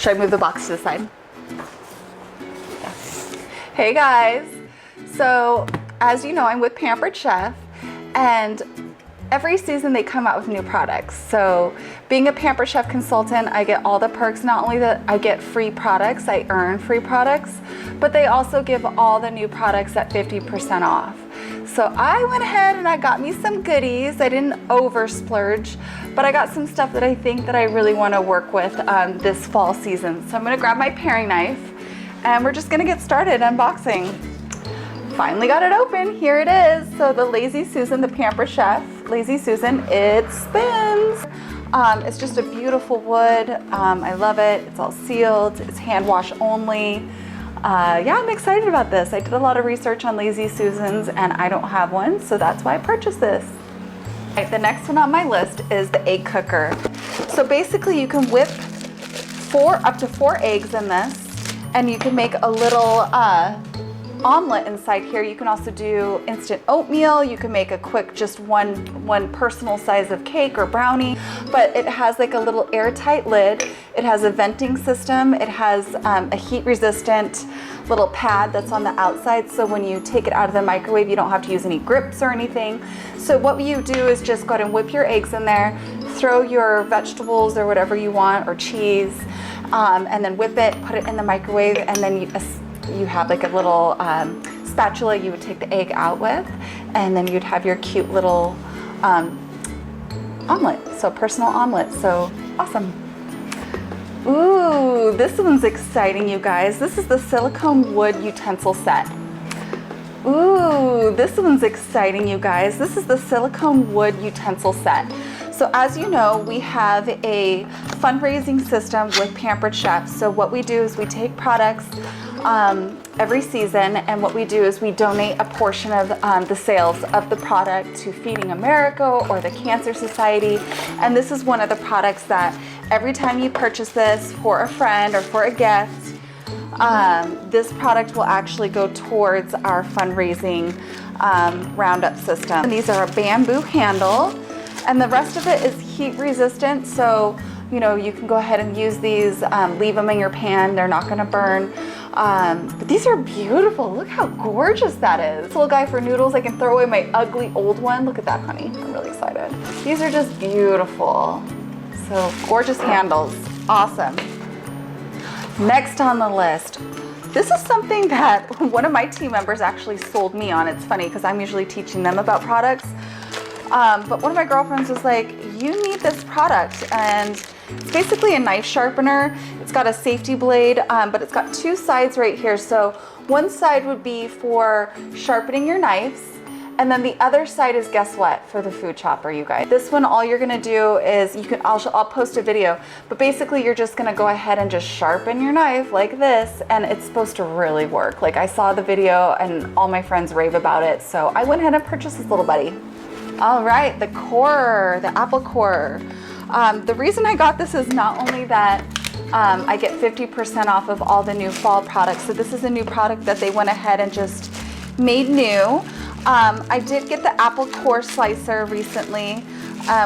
Should I move the box to the side? Hey guys, so as you know, I'm with Pampered Chef, and every season they come out with new products. So being a Pampered Chef consultant, I get all the perks. Not only that I get free products, I earn free products, but they also give all the new products at 50% off. So I went ahead and I got me some goodies. I didn't over splurge, but I got some stuff that I think that I really want to work with this fall season. So I'm going to grab my paring knife and we're just going to get started unboxing. Finally got it open. Here it is. So the Lazy Susan, the Pampered Chef Lazy Susan, it spins. It's just a beautiful wood. I love it. It's all sealed. It's hand wash only. Yeah, I'm excited about this. I did a lot of research on Lazy Susans and I don't have one, so that's why I purchased this. Right, the next one on my list is the egg cooker. So basically you can whip up to 4 eggs in this, and you can make a little omelet inside here. You can also do instant oatmeal. You can make a quick, just one personal size of cake or brownie, but it has like a little airtight lid. It has a venting system. It has a heat resistant little pad that's on the outside. So when you take it out of the microwave, you don't have to use any grips or anything. So what you do is just go ahead and whip your eggs in there, throw your vegetables or whatever you want, or cheese, and then whip it, put it in the microwave, and then you have like a little spatula you would take the egg out with, and then you'd have your cute little omelet. So personal omelet. So awesome. Ooh, this one's exciting, you guys. This is the silicone wood utensil set. Ooh, this one's exciting, you guys. This is the silicone wood utensil set. So as you know, we have a fundraising system with Pampered Chef. So what we do is we take products every season, and what we do is we donate a portion of the sales of the product to Feeding America or the Cancer Society. And this is one of the products that every time you purchase this for a friend or for a guest, this product will actually go towards our fundraising roundup system. And these are a bamboo handle, and the rest of it is heat resistant. So, you know, you can go ahead and use these, leave them in your pan. They're not gonna burn. But these are beautiful. Look how gorgeous that is. This little guy for noodles. I can throw away my ugly old one. Look at that, honey. I'm really excited. These are just beautiful. So gorgeous handles. Awesome. Next on the list, this is something that one of my team members actually sold me on. It's funny because I'm usually teaching them about products. But one of my girlfriends was like, you need this product. And it's basically a knife sharpener. It's got a safety blade, but it's got 2 sides right here. So one side would be for sharpening your knives, and then the other side is, guess what, for the food chopper, you guys. This one, all you're gonna do is, I'll post a video, but basically you're just gonna go ahead and just sharpen your knife like this, and it's supposed to really work. Like, I saw the video and all my friends rave about it, so I went ahead and purchased this little buddy. All right, the corer, the apple corer. The reason I got this is not only that I get 50% off of all the new fall products. So this is a new product that they went ahead and just made new. I did get the apple core slicer recently,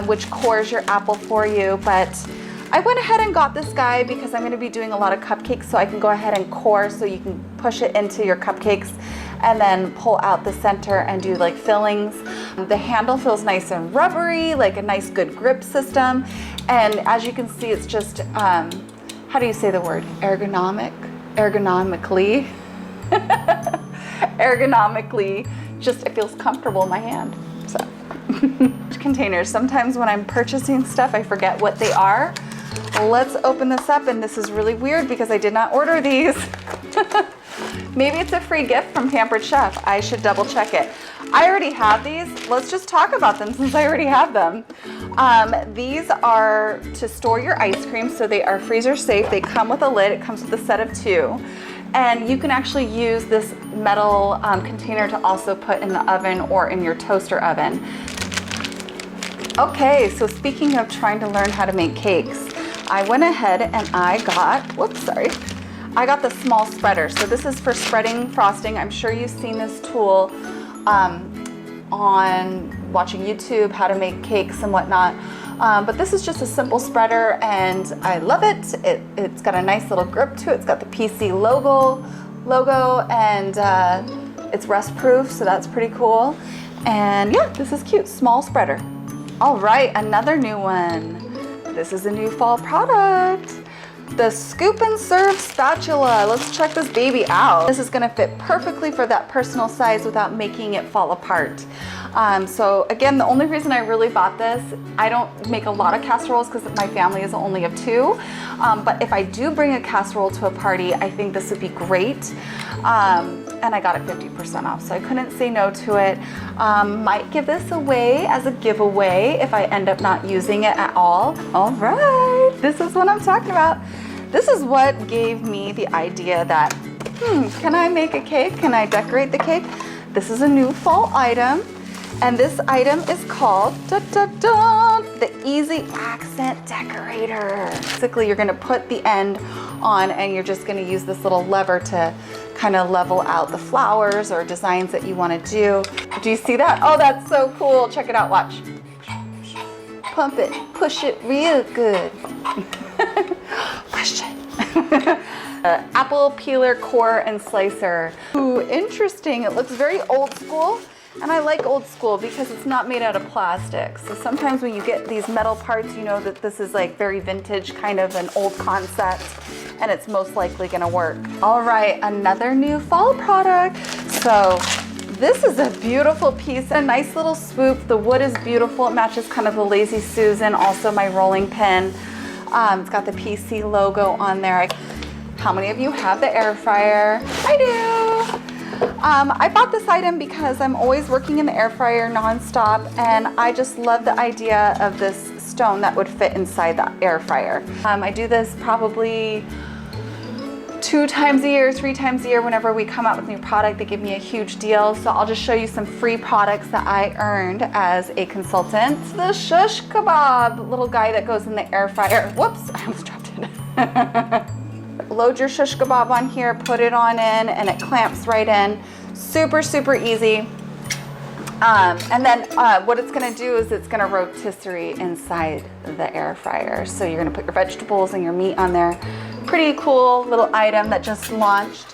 which cores your apple for you, but I went ahead and got this guy because I'm gonna be doing a lot of cupcakes, so I can go ahead and core so you can push it into your cupcakes and then pull out the center and do like fillings. The handle feels nice and rubbery, like a nice good grip system. And as you can see, it's just, how do you say the word? Ergonomically, just it feels comfortable in my hand, so. Containers, sometimes when I'm purchasing stuff, I forget what they are. Let's open this up, and this is really weird because I did not order these. Maybe it's a free gift from Pampered Chef. I should double check it. I already have these. Let's just talk about them since I already have them. These are to store your ice cream, so they are freezer safe. They come with a lid. It comes with a set of 2. And you can actually use this metal container to also put in the oven or in your toaster oven. Okay, so speaking of trying to learn how to make cakes, I went ahead and I got the small spreader. So this is for spreading frosting. I'm sure you've seen this tool on watching YouTube, how to make cakes and whatnot. But this is just a simple spreader and I love it. It's got a nice little grip to it. It's got the PC logo and it's rust proof, so that's pretty cool. And yeah, this is cute, small spreader. All right, another new one. This is a new fall product. The Scoop and Serve spatula. Let's check this baby out. This is gonna fit perfectly for that personal size without making it fall apart. So again, the only reason I really bought this, I don't make a lot of casseroles because my family is only of 2. But if I do bring a casserole to a party, I think this would be great. And I got it 50% off, so I couldn't say no to it. Might give this away as a giveaway if I end up not using it at all. All right, this is what I'm talking about. This is what gave me the idea that, can I make a cake? Can I decorate the cake? This is a new fall item, and this item is called the Easy Accent Decorator. Basically, you're gonna put the end on and you're just gonna use this little lever to kind of level out the flowers or designs that you wanna do. Do you see that? Oh, that's so cool. Check it out, watch. Pump it, push it real good. Push it. Apple peeler, core, and slicer. Ooh, interesting. It looks very old school. And I like old school because it's not made out of plastic. So sometimes when you get these metal parts, you know that this is like very vintage, kind of an old concept, and it's most likely gonna work. All right, another new fall product. So this is a beautiful piece, a nice little swoop. The wood is beautiful. It matches kind of the Lazy Susan, also my rolling pin. It's got the PC logo on there. How many of you have the air fryer? I do. I bought this item because I'm always working in the air fryer nonstop, and I just love the idea of this stone that would fit inside the air fryer. I do this probably 2 times a year, 3 times a year. Whenever we come out with new product, they give me a huge deal. So I'll just show you some free products that I earned as a consultant. The Shush Kebab, little guy that goes in the air fryer. Whoops, I almost dropped it. Load your Shush Kebab on here, put it on in, and it clamps right in. Super, super easy. And then what it's gonna do is it's gonna rotisserie inside the air fryer. So you're gonna put your vegetables and your meat on there. Pretty cool little item that just launched.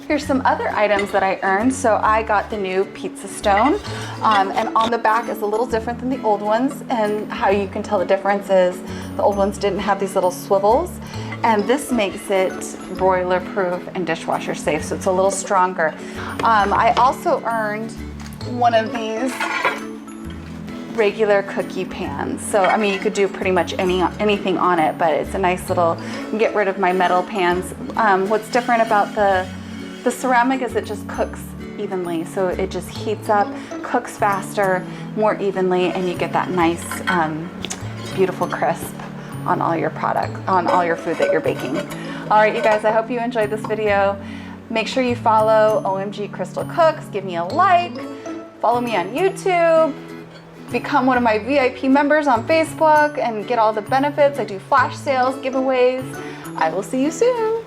Here's some other items that I earned. So I got the new pizza stone, and on the back is a little different than the old ones. And how you can tell the difference is the old ones didn't have these little swivels, and this makes it broiler proof and dishwasher safe, so it's a little stronger. I also earned one of these regular cookie pans. So, I mean, you could do pretty much anything on it, but it's a nice little, get rid of my metal pans. What's different about the ceramic is it just cooks evenly. So it just heats up, cooks faster, more evenly, and you get that nice, beautiful crisp on all your on all your food that you're baking. All right, you guys, I hope you enjoyed this video. Make sure you follow OMG Crystal Cooks, give me a like, follow me on YouTube, become one of my VIP members on Facebook and get all the benefits. I do flash sales, giveaways. I will see you soon.